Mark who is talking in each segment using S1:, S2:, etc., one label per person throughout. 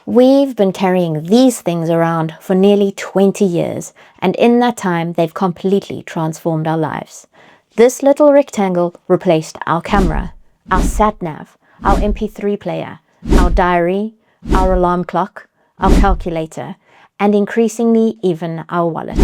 S1: We've been carrying these things around for nearly 20 years, and in that time, they've completely transformed our lives. This little rectangle replaced our camera, our sat-nav, our MP3 player, our diary, our alarm clock, our calculator, and increasingly even our wallet.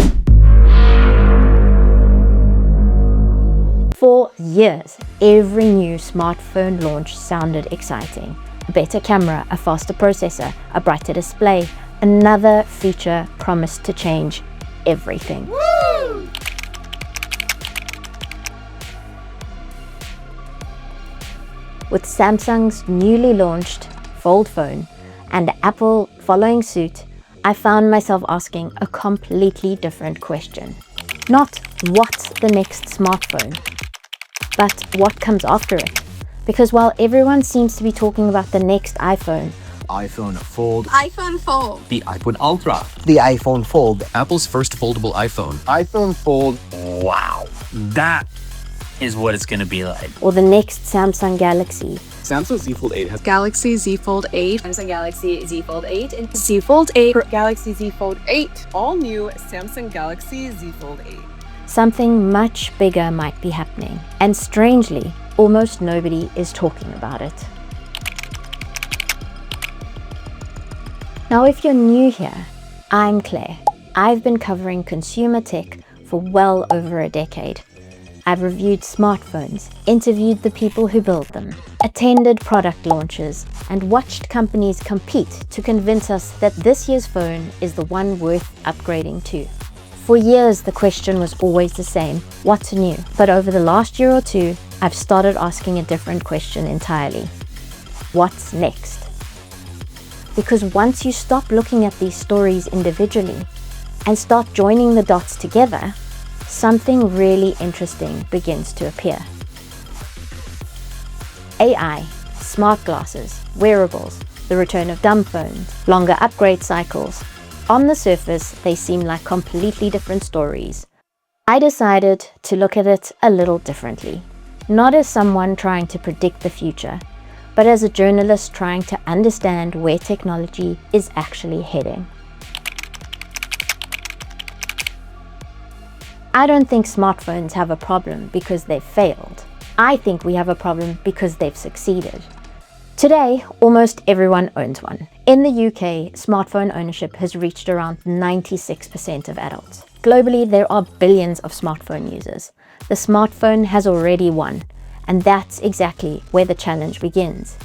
S1: For years, every new smartphone launch sounded exciting. A better camera, a faster processor, a brighter display, another feature promised to change everything. Woo! With Samsung's newly launched Fold phone and Apple following suit, I found myself asking a completely different question. Not what's the next smartphone, but what comes after it. Because while everyone seems to be talking about the next iPhone,
S2: iPhone Fold,
S3: the iPhone Ultra,
S4: the iPhone Fold,
S3: Apple's first foldable iPhone,
S2: iPhone Fold,
S3: wow, that is what it's going to be like.
S1: or the next Samsung Galaxy,
S2: Samsung Z Fold 8 has
S5: Galaxy Z Fold 8,
S6: Samsung Galaxy Z Fold 8, and
S5: Z Fold 8,
S6: Galaxy Z Fold 8. All new Samsung Galaxy Z Fold 8.
S1: something much bigger might be happening. And strangely, almost nobody is talking about it. Now, if you're new here, I'm Claire. I've been covering consumer tech for well over a decade. I've reviewed smartphones, interviewed the people who build them, attended product launches, and watched companies compete to convince us that this year's phone is the one worth upgrading to. For years, the question was always the same: what's new? But over the last year or two, I've started asking a different question entirely. What's next? Because once you stop looking at these stories individually and start joining the dots together, something really interesting begins to appear. AI, smart glasses, wearables, the return of dumb phones, longer upgrade cycles. On the surface, they seem like completely different stories. I decided to look at it a little differently, not as someone trying to predict the future, but as a journalist trying to understand where technology is actually heading. I don't think smartphones have a problem because they've failed. I think we have a problem because they've succeeded. Today, almost everyone owns one. In the UK, smartphone ownership has reached around 96% of adults. Globally, there are billions of smartphone users. The smartphone has already won, and that's exactly where the challenge begins.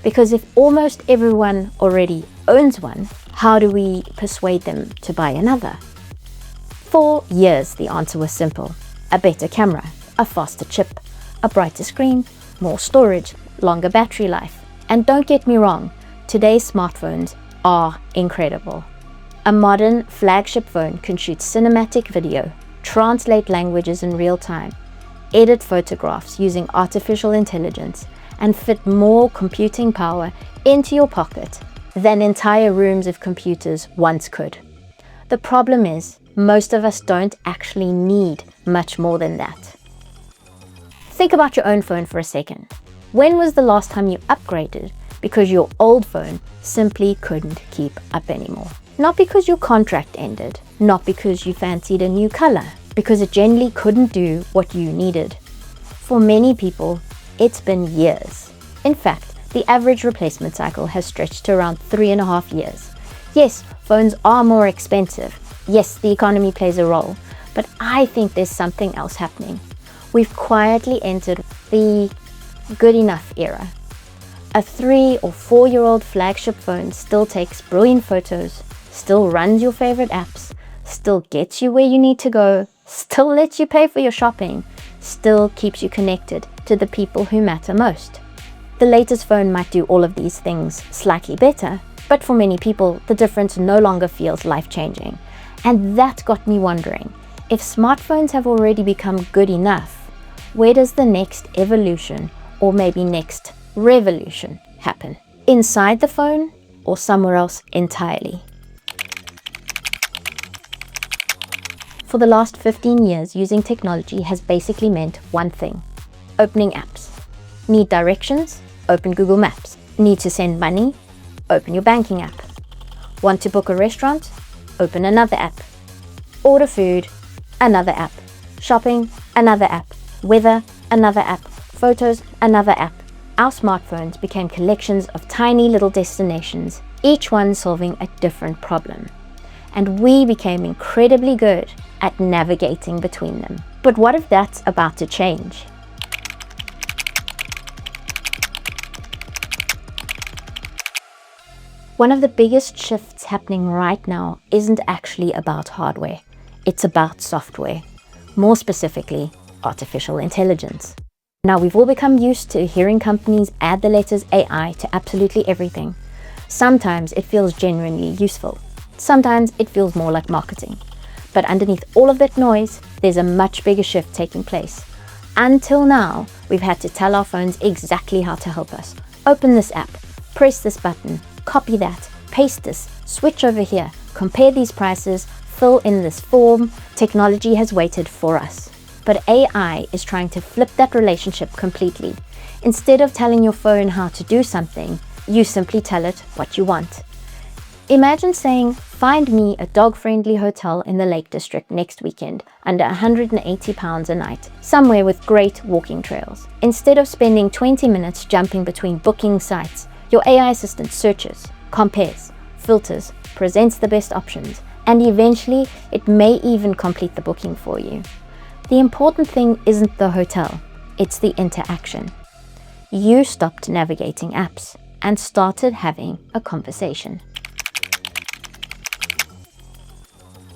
S1: Because if almost everyone already owns one, how do we persuade them to buy another? For years, the answer was simple: a better camera, a faster chip, a brighter screen, more storage, longer battery life. And don't get me wrong, today's smartphones are incredible. A modern flagship phone can shoot cinematic video, translate languages in real time, edit photographs using artificial intelligence, and fit more computing power into your pocket than entire rooms of computers once could. The problem is, most of us don't actually need much more than that. Think about your own phone for a second. When was the last time you upgraded because your old phone simply couldn't keep up anymore? Not because your contract ended, not because you fancied a new color, because it generally couldn't do what you needed. For many people, it's been years. In fact, the average replacement cycle has stretched to around 3.5 years. Yes, phones are more expensive. Yes, the economy plays a role, but I think there's something else happening. We've quietly entered the good enough era. A 3 or 4-year-old flagship phone still takes brilliant photos, still runs your favorite apps, still gets you where you need to go, still lets you pay for your shopping, still keeps you connected to the people who matter most. The latest phone might do all of these things slightly better, but for many people, the difference no longer feels life-changing. And that got me wondering, if smartphones have already become good enough, where does the next evolution, or maybe next revolution, happen? Inside the phone or somewhere else entirely? For the last 15 years, using technology has basically meant one thing: opening apps. Need directions? Open Google Maps. Need to send money? Open your banking app. Want to book a restaurant? Open another app. Order food? Another app. Shopping? Another app. Weather? Another app. Photos? Another app. Our smartphones became collections of tiny little destinations, each one solving a different problem. And we became incredibly good at navigating between them. But what if that's about to change? One of the biggest shifts happening right now isn't actually about hardware. It's about software. More specifically, artificial intelligence. Now, we've all become used to hearing companies add the letters AI to absolutely everything. Sometimes it feels genuinely useful. Sometimes it feels more like marketing. But underneath all of that noise, there's a much bigger shift taking place. Until now, we've had to tell our phones exactly how to help us. Open this app, press this button, copy that, paste this, switch over here, compare these prices, fill in this form. Technology has waited for us. But AI is trying to flip that relationship completely. Instead of telling your phone how to do something, you simply tell it what you want. Imagine saying, find me a dog-friendly hotel in the Lake District next weekend under £180 a night, somewhere with great walking trails. Instead of spending 20 minutes jumping between booking sites, your AI assistant searches, compares, filters, presents the best options, and eventually it may even complete the booking for you. The important thing isn't the hotel, it's the interaction. You stopped navigating apps and started having a conversation.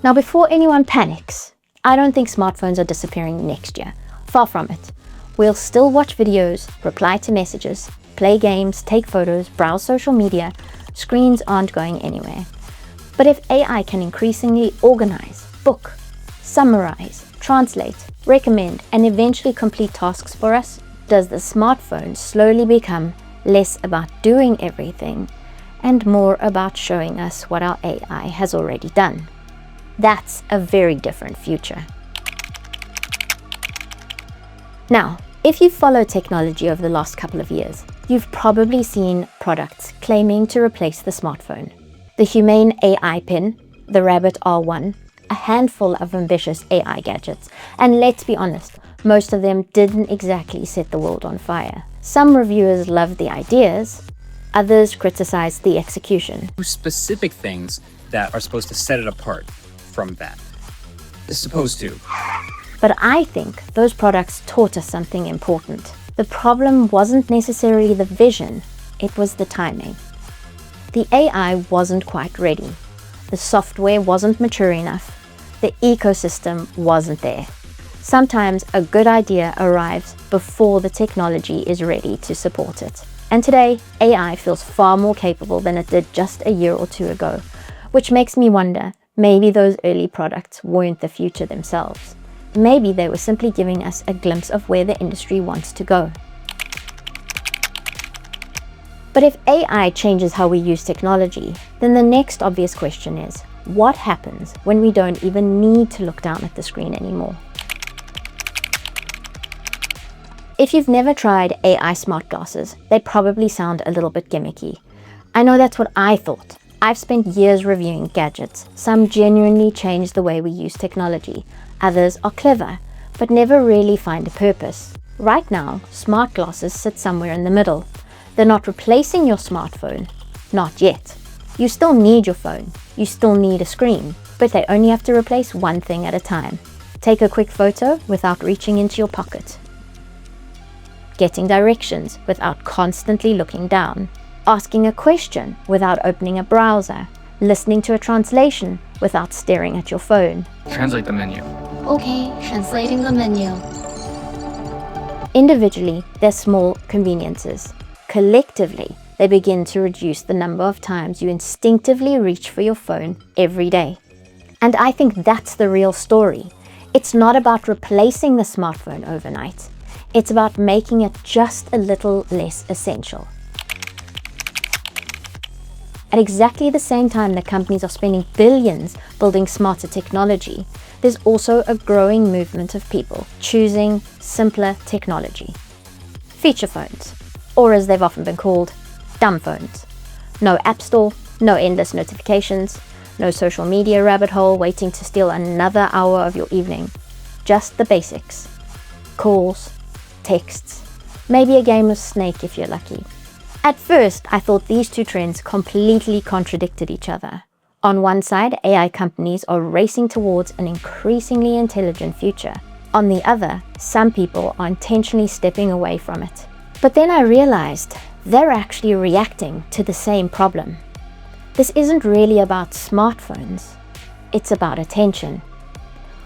S1: Now, before anyone panics, I don't think smartphones are disappearing next year. Far from it. We'll still watch videos, reply to messages, play games, take photos, browse social media. Screens aren't going anywhere. But if AI can increasingly organize, book, summarize, translate, recommend, and eventually complete tasks for us, does the smartphone slowly become less about doing everything and more about showing us what our AI has already done? That's a very different future. Now, if you've followed technology over the last couple of years, you've probably seen products claiming to replace the smartphone. The Humane AI Pen, the Rabbit R1, a handful of ambitious AI gadgets, and let's be honest, most of them didn't exactly set the world on fire. Some reviewers loved the ideas, others criticized the execution.
S3: Specific things that are supposed to set it apart from that. It's supposed to.
S1: But I think those products taught us something important. The problem wasn't necessarily the vision, it was the timing. The AI wasn't quite ready. The software wasn't mature enough. The ecosystem wasn't there. Sometimes a good idea arrives before the technology is ready to support it. And today, AI feels far more capable than it did just a year or two ago, which makes me wonder, maybe those early products weren't the future themselves. Maybe they were simply giving us a glimpse of where the industry wants to go. But if AI changes how we use technology, then the next obvious question is, what happens when we don't even need to look down at the screen anymore? If you've never tried AI smart glasses, they probably sound a little bit gimmicky. I know that's what I thought. I've spent years reviewing gadgets. Some genuinely change the way we use technology. Others are clever, but never really find a purpose. Right now, smart glasses sit somewhere in the middle. They're not replacing your smartphone. Not yet. You still need your phone. You still need a screen, but they only have to replace one thing at a time. Take a quick photo without reaching into your pocket. Getting directions without constantly looking down. Asking a question without opening a browser. Listening to a translation without staring at your phone.
S2: Translate the menu.
S4: Okay, translating the menu.
S1: Individually, they're small conveniences. Collectively, they begin to reduce the number of times you instinctively reach for your phone every day. And I think that's the real story. It's not about replacing the smartphone overnight. It's about making it just a little less essential. At exactly the same time that companies are spending billions building smarter technology, there's also a growing movement of people choosing simpler technology. Feature phones, or as they've often been called, dumb phones. No app store, No endless notifications, no social media rabbit hole waiting to steal another hour of your evening. Just the basics. Calls, texts, maybe a game of Snake if you're lucky. At first, I thought these two trends completely contradicted each other. On one side, AI companies are racing towards an increasingly intelligent future. On the other, some people are intentionally stepping away from it. But then I realized they're actually reacting to the same problem. This isn't really about smartphones, it's about attention.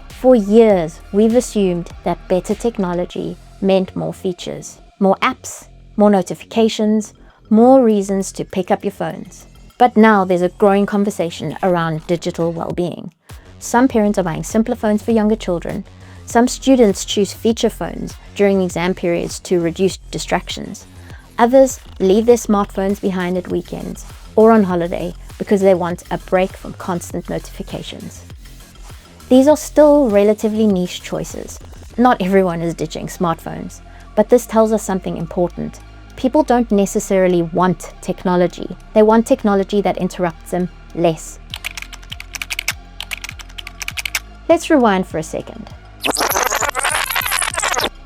S1: For years, we've assumed that better technology meant more features, more apps, more notifications, more reasons to pick up your phones. But now there's a growing conversation around digital well-being. Some parents are buying simpler phones for younger children. Some students choose feature phones during exam periods to reduce distractions. Others leave their smartphones behind at weekends or on holiday because they want a break from constant notifications. These are still relatively niche choices. Not everyone is ditching smartphones, but this tells us something important. People don't necessarily want technology. They want technology that interrupts them less. Let's rewind for a second.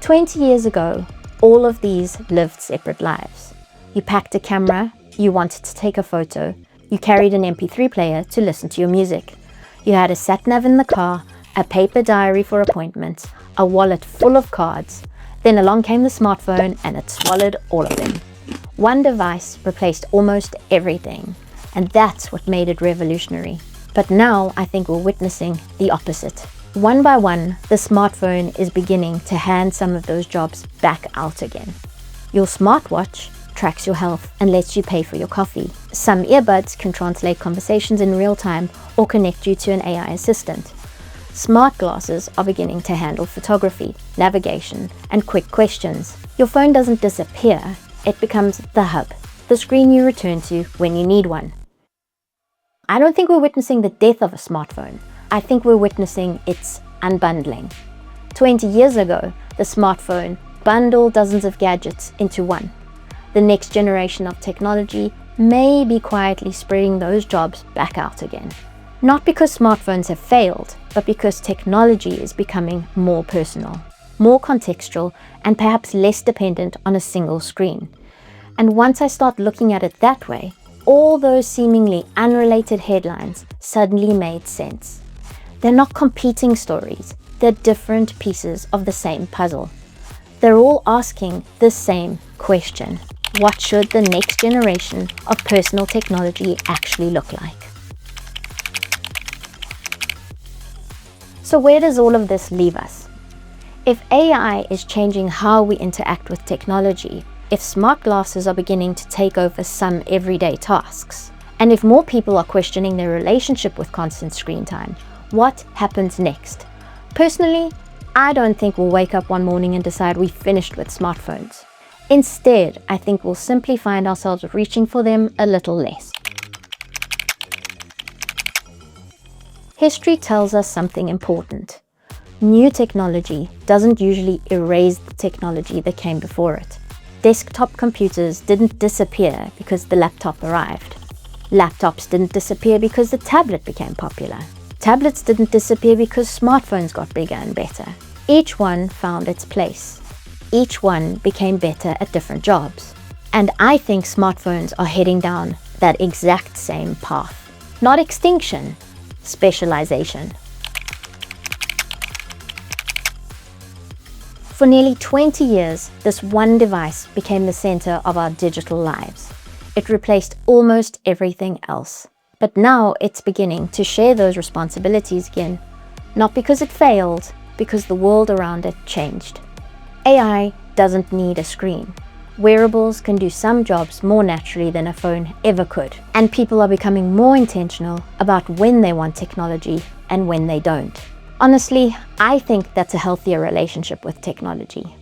S1: 20 years ago, all of these lived separate lives. You packed a camera, you wanted to take a photo, you carried an MP3 player to listen to your music. You had a sat-nav in the car, a paper diary for appointments, a wallet full of cards. Then along came the smartphone and it swallowed all of them. One device replaced almost everything, and that's what made it revolutionary. But now I think we're witnessing the opposite. One by one, the smartphone is beginning to hand some of those jobs back out again. Your smartwatch tracks your health and lets you pay for your coffee. Some earbuds can translate conversations in real time or connect you to an AI assistant. Smart glasses are beginning to handle photography, navigation, and quick questions. Your phone doesn't disappear, it becomes the hub, the screen you return to when you need one. I don't think we're witnessing the death of a smartphone. I think we're witnessing its unbundling. 20 years ago, the smartphone bundled dozens of gadgets into one. The next generation of technology may be quietly spreading those jobs back out again. Not because smartphones have failed, but because technology is becoming more personal, more contextual, and perhaps less dependent on a single screen. And once I start looking at it that way, all those seemingly unrelated headlines suddenly made sense. They're not competing stories, they're different pieces of the same puzzle. They're all asking the same question. What should the next generation of personal technology actually look like? So where does all of this leave us? If AI is changing how we interact with technology, if smart glasses are beginning to take over some everyday tasks, and if more people are questioning their relationship with constant screen time, what happens next? Personally, I don't think we'll wake up one morning and decide we've finished with smartphones. Instead, I think we'll simply find ourselves reaching for them a little less. History tells us something important. New technology doesn't usually erase the technology that came before it. Desktop computers didn't disappear because the laptop arrived. Laptops didn't disappear because the tablet became popular. Tablets didn't disappear because smartphones got bigger and better. Each one found its place. Each one became better at different jobs. And I think smartphones are heading down that exact same path. Not extinction, specialization. For nearly 20 years, this one device became the center of our digital lives. It replaced almost everything else. But now it's beginning to share those responsibilities again. Not because it failed, because the world around it changed. AI doesn't need a screen. Wearables can do some jobs more naturally than a phone ever could. And people are becoming more intentional about when they want technology and when they don't. Honestly, I think that's a healthier relationship with technology.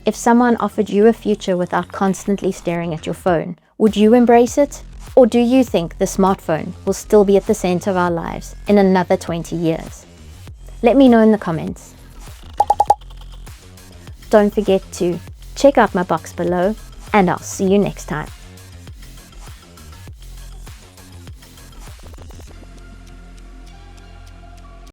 S1: If someone offered you a future without constantly staring at your phone, would you embrace it? Or do you think the smartphone will still be at the center of our lives in another 20 years? Let me know in the comments. Don't forget to check out my box below and I'll see you next time.